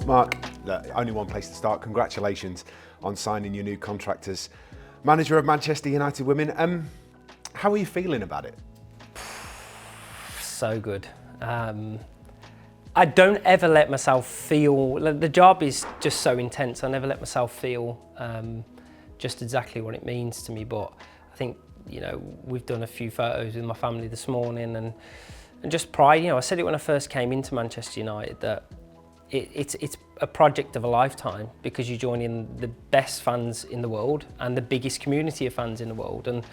Marc, only one place to start. Congratulations on signing your new contract as manager of Manchester United Women. How are you feeling about it? So good. I don't ever let myself feel, the job is just so intense, I never let myself feel just exactly what it means to me, but I think, you know, we've done a few photos with my family this morning and just pride. You know, I said it when I first came into Manchester United that it's a project of a lifetime, because you join in the best fans in the world and the biggest community of fans in the world, and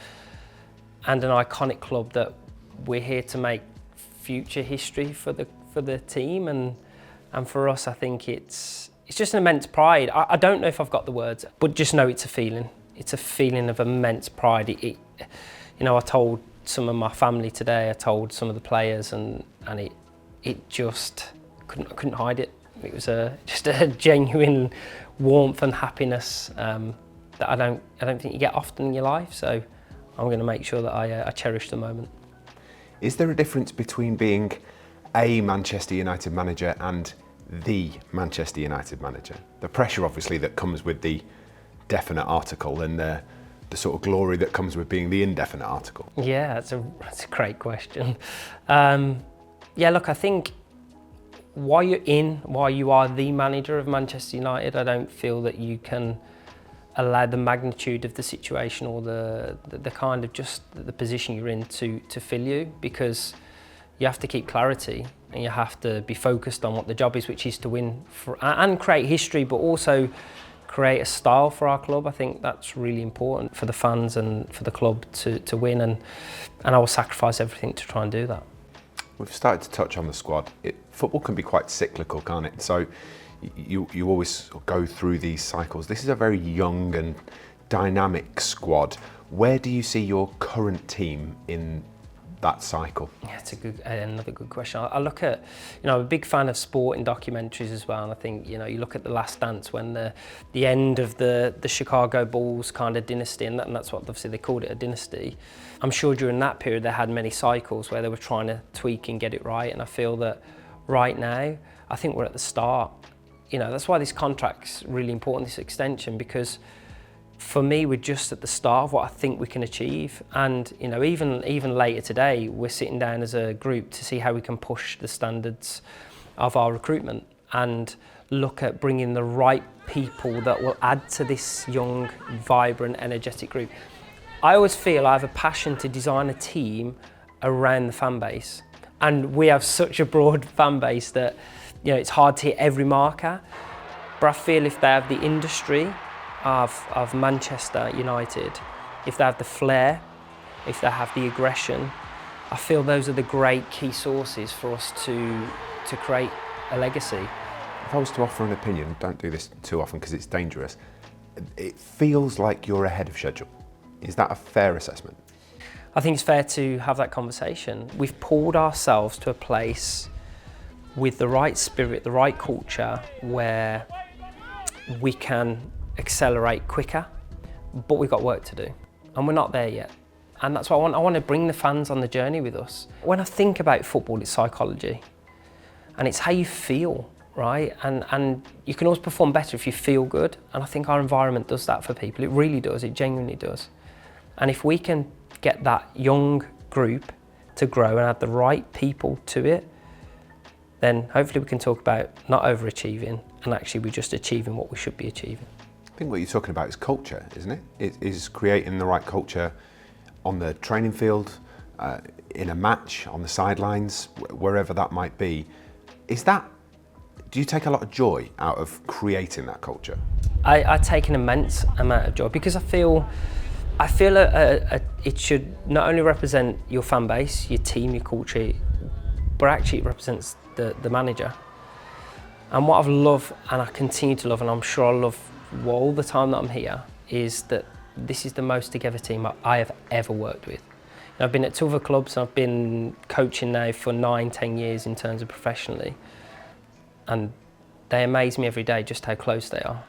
an iconic club that we're here to make future history for the team, and for us, I think it's just an immense pride. I don't know if I've got the words, but just know it's a feeling. It's a feeling of immense pride. You know, I told some of my family today, I told some of the players, and it just couldn't hide it. It was just a genuine warmth and happiness that I don't think you get often in your life. So I'm going to make sure that I cherish the moment. Is there a difference between being a Manchester United manager and the Manchester United manager? The pressure, obviously, that comes with the definite article, and the sort of glory that comes with being the indefinite article. Yeah, that's a great question. Yeah, look, I think while you are the manager of Manchester United, I don't feel that you can allow the magnitude of the situation or the kind of just the position you're in to fill you, because you have to keep clarity and you have to be focused on what the job is, which is to win and create history, but also create a style for our club. I think that's really important for the fans and for the club to win, and I will sacrifice everything to try and do that. We've started to touch on the squad. Football can be quite cyclical, can't it? So you always go through these cycles. This is a very young and dynamic squad. Where do you see your current team in that cycle? Yeah, it's another good question. I look at, you know, I'm a big fan of sport and documentaries as well, and I think, you know, you look at The Last Dance, when the end of the Chicago Bulls kind of dynasty, and that's what obviously they called it, a dynasty. I'm sure during that period they had many cycles where they were trying to tweak and get it right, and I feel that right now, I think we're at the start. You know, that's why this contract's really important, this extension, because for me, we're just at the start of what I think we can achieve. And, you know, even later today, we're sitting down as a group to see how we can push the standards of our recruitment and look at bringing the right people that will add to this young, vibrant, energetic group. I always feel I have a passion to design a team around the fan base. And we have such a broad fan base that, you know, it's hard to hit every marker. But I feel if they have the industry of Manchester United, if they have the flair, if they have the aggression, I feel those are the great key sources for us to create a legacy. If I was to offer an opinion, don't do this too often because it's dangerous, it feels like you're ahead of schedule. Is that a fair assessment? I think it's fair to have that conversation. We've pulled ourselves to a place with the right spirit, the right culture, where we can accelerate quicker, but we've got work to do, and we're not there yet. And that's what I want to bring the fans on the journey with us. When I think about football, it's psychology, and it's how you feel, right? And you can always perform better if you feel good, and I think our environment does that for people. It really does, it genuinely does. And if we can get that young group to grow and add the right people to it, then hopefully we can talk about not overachieving and actually we're just achieving what we should be achieving. I think what you're talking about is culture, isn't it? It is creating the right culture on the training field, in a match, on the sidelines, wherever that might be. Do you take a lot of joy out of creating that culture? I take an immense amount of joy, because I feel it should not only represent your fan base, your team, your culture, but actually it represents the manager. And what I've loved, and I continue to love, and I'm sure I love all the time that I'm here, is that this is the most together team I have ever worked with. I've been at two other clubs, and I've been coaching now for 9-10 years in terms of professionally, and they amaze me every day just how close they are.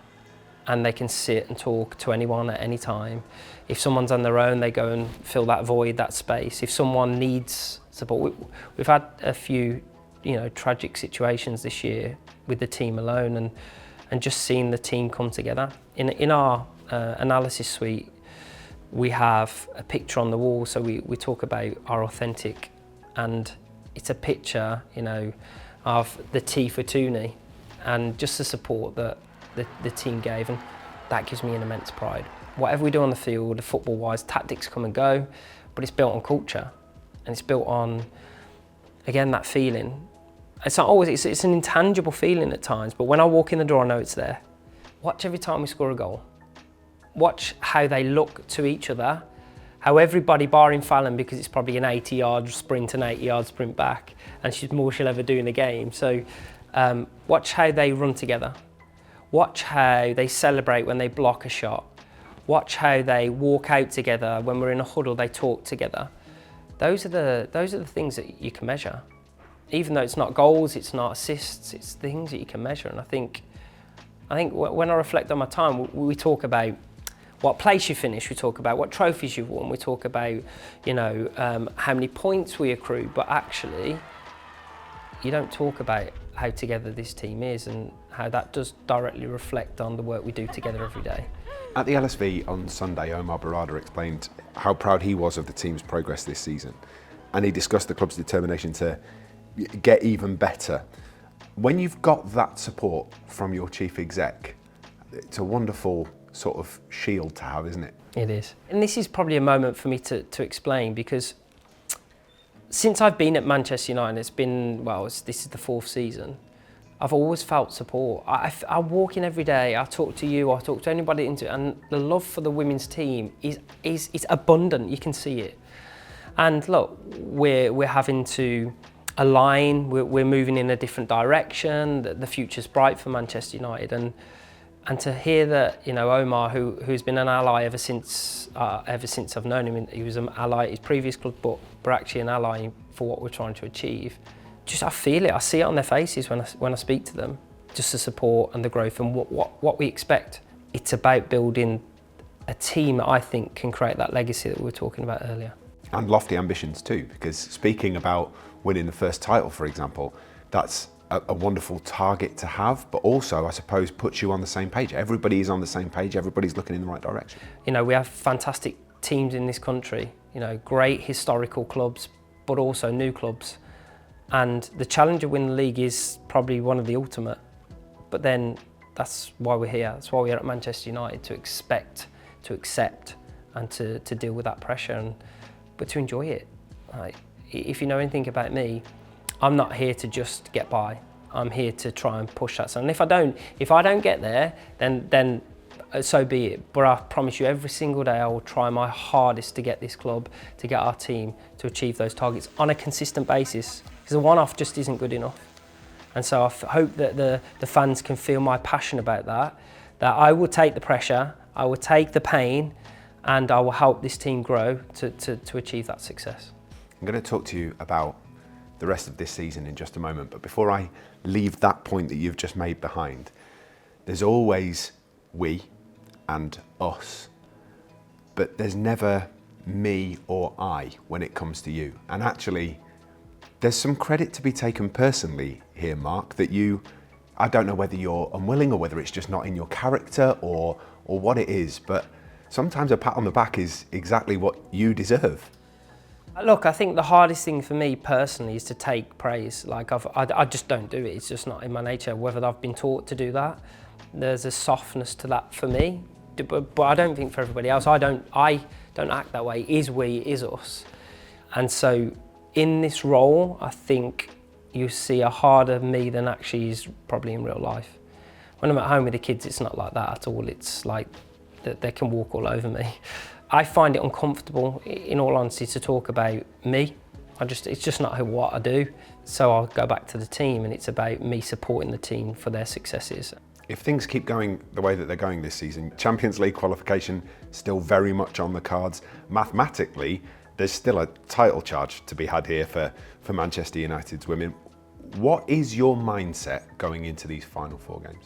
And they can sit and talk to anyone at any time. If someone's on their own, they go and fill that void, that space. If someone needs support, we've had a few tragic situations this year with the team alone, and just seeing the team come together. In our analysis suite, we have a picture on the wall, so we talk about our authentic, and it's a picture, of the T for Tooney, and just the support that the team gave, and that gives me an immense pride. Whatever we do on the field, football-wise, tactics come and go, but it's built on culture, and it's built on, again, that feeling. It's not always, it's an intangible feeling at times, but when I walk in the door, I know it's there. Watch every time we score a goal. Watch how they look to each other, how everybody, barring Fallon, because it's probably an 80-yard sprint and 80-yard sprint back, and she's more she'll ever do in the game. So watch how they run together. Watch how they celebrate when they block a shot. Watch how they walk out together. When we're in a huddle, they talk together. Those are the things that you can measure. Even though it's not goals, it's not assists, it's things that you can measure. And I think when I reflect on my time, we talk about what place you finish, we talk about what trophies you've won, we talk about, how many points we accrue, but actually, you don't talk about how together this team is and how that does directly reflect on the work we do together every day. At the LSV on Sunday, Omar Barada explained how proud he was of the team's progress this season, and he discussed the club's determination to get even better. When you've got that support from your chief exec, it's a wonderful sort of shield to have, isn't it? It is. And this is probably a moment for me to explain, because since I've been at Manchester United, it's been, this is the 4th season, I've always felt support. I walk in every day, I talk to you, I talk to anybody, and the love for the women's team is abundant, you can see it. And look, we're having to align, we're moving in a different direction, the future's bright for Manchester United, and to hear that, Omar, who's been an ally ever since I've known him, he was an ally at his previous club, but we're actually an ally for what we're trying to achieve. Just I feel it, I see it on their faces when I speak to them, just the support and the growth and what we expect. It's about building a team that I think can create that legacy that we were talking about earlier. And lofty ambitions too, because speaking about winning the first title, for example, that's a wonderful target to have, but also, I suppose, puts you on the same page. Everybody is on the same page, everybody's looking in the right direction. We have fantastic teams in this country, great historical clubs, but also new clubs. And the challenge of winning the league is probably one of the ultimate. But then that's why we're here. That's why we're at Manchester United, to expect, to accept, and to deal with that pressure, but to enjoy it. If you know anything about me, I'm not here to just get by. I'm here to try and push that. And if I don't get there, then so be it. But I promise you, every single day I will try my hardest to get this club, to get our team to achieve those targets on a consistent basis. Because a one-off just isn't good enough. And so I hope that the fans can feel my passion about that I will take the pressure, I will take the pain, and I will help this team grow to achieve that success. I'm going to talk to you about the rest of this season in just a moment, but before I leave that point that you've just made behind, there's always we and us, but there's never me or I when it comes to you. And actually, there's some credit to be taken personally here, Mark, that I don't know whether you're unwilling or whether it's just not in your character or what it is, but sometimes a pat on the back is exactly what you deserve. Look, I think the hardest thing for me personally is to take praise. I just don't do it. It's just not in my nature. Whether I've been taught to do that, there's a softness to that for me. But I don't think for everybody else. I don't act that way. It is we, it is us. And so in this role, I think you see a harder me than actually is probably in real life. When I'm at home with the kids, it's not like that at all. It's like that they can walk all over me. I find it uncomfortable, in all honesty, to talk about me. It's just not what I do. So I'll go back to the team, and it's about me supporting the team for their successes. If things keep going the way that they're going this season, Champions League qualification still very much on the cards. Mathematically, there's still a title charge to be had here for Manchester United's women. What is your mindset going into these final 4 games?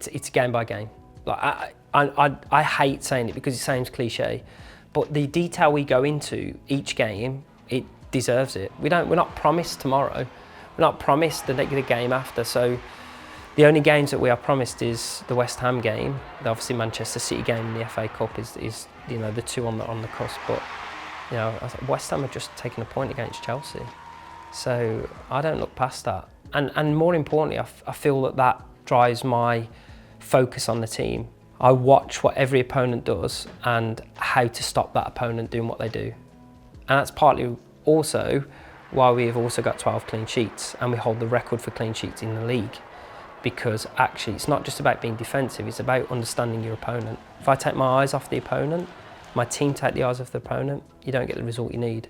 It's game by game. I hate saying it because it sounds cliche, but the detail we go into each game, it deserves it. We're not promised tomorrow. we're not promised the game after. So the only games that we are promised is the West Ham game, the obviously Manchester City game in the FA Cup is you know, the two on the cusp. But you know, West Ham have just taken a point against Chelsea, so I don't look past that. And more importantly, I feel that drives my focus on the team. I watch what every opponent does and how to stop that opponent doing what they do. And that's partly also why we've also got 12 clean sheets and we hold the record for clean sheets in the league. Because actually it's not just about being defensive, it's about understanding your opponent. If I take my eyes off the opponent, my team take the eyes off the opponent, you don't get the result you need.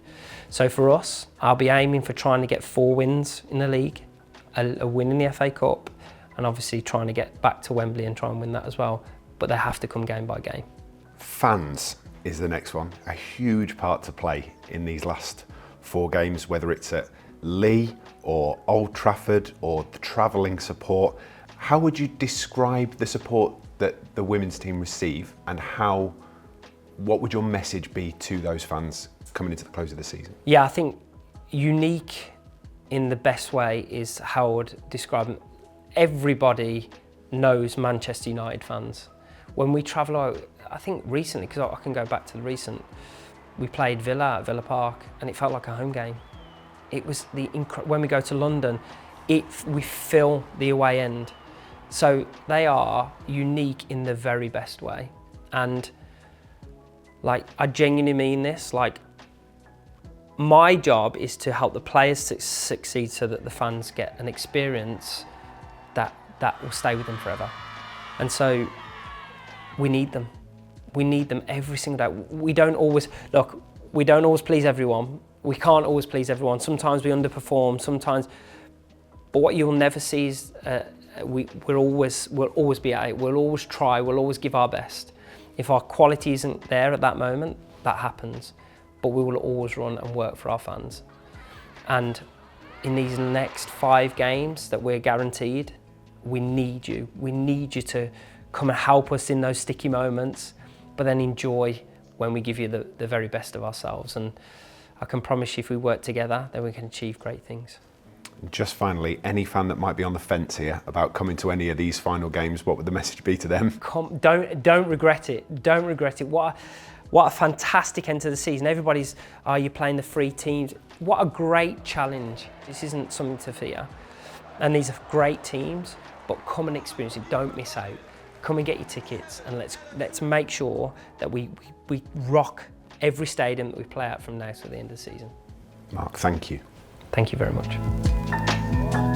So for us, I'll be aiming for trying to get 4 wins in the league, a win in the FA Cup, and obviously trying to get back to Wembley and try and win that as well. But they have to come game by game. Fans is the next one. A huge part to play in these last 4 games, whether it's at Lee or Old Trafford or the travelling support. How would you describe the support that the women's team receive, and what would your message be to those fans coming into the close of the season? Yeah, I think unique in the best way is how I would describe them. Everybody knows Manchester United fans. When we travel out, I think recently, because I can go back to the recent, we played Villa at Villa Park and it felt like a home game. It was when we go to London, we fill the away end. So they are unique in the very best way. And like, I genuinely mean this, like, my job is to help the players succeed so that the fans get an experience that will stay with them forever. And so we need them. We need them every single day. We don't always please everyone. We can't always please everyone. Sometimes we underperform, sometimes, but what you'll never see is we'll always be at it. We'll always try, we'll always give our best. If our quality isn't there at that moment, that happens. But we will always run and work for our fans. And in these next 5 games that we're guaranteed, we need you. We need you to come and help us in those sticky moments, but then enjoy when we give you the very best of ourselves. And I can promise you, if we work together, then we can achieve great things. Just finally, any fan that might be on the fence here about coming to any of these final games, what would the message be to them? Don't regret it. Don't regret it. What a fantastic end to the season. Everybody's, you're playing the 3 teams. What a great challenge. This isn't something to fear. And these are great teams, but come and experience it. Don't miss out. Come and get your tickets, and let's make sure that we rock every stadium that we play at from now to the end of the season. Marc, thank you. Thank you very much.